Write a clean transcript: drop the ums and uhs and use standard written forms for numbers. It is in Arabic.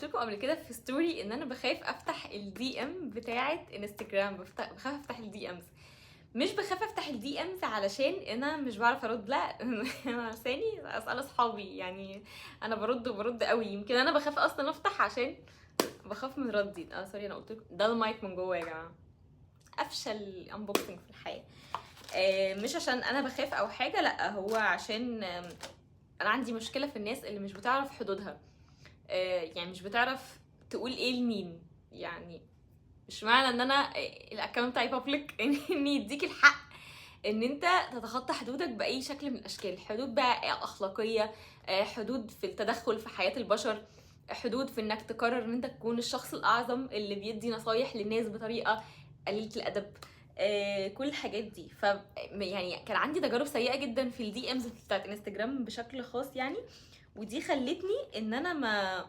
لكم قبل كده في ستوري ان انا بخاف افتح الدي ام بتاعه انستجرام، بخاف افتح الدي امز. مش بخاف افتح الدي امز علشان انا مش بعرف ارد، لا انا لساني اسال اصحابي يعني. انا برد وبرد قوي، يمكن انا بخاف اصلا افتح عشان بخاف من ردي. سوري، انا قلت لكم ده المايك من جوه يا جماعه. افشل انبوكسنج في الحياه. مش عشان انا بخاف او حاجه، لا هو عشان انا عندي مشكله في الناس اللي مش بتعرف حدودها. يعني مش بتعرف تقول ايه لمين. يعني مش معنى ان انا الاكونت بتاعي بابليك ان يديك الحق ان انت تتخطى حدودك باي شكل من الاشكال. حدود بقى اخلاقيه، حدود في التدخل في حياه البشر، حدود في انك تقرر ان انت تكون الشخص الاعظم اللي بيدي نصايح للناس بطريقه قليله الادب. كل الحاجات دي. يعني كان عندي تجارب سيئه جدا في الدي امز بتاعت انستجرام بشكل خاص يعني. ودي خلتني ان انا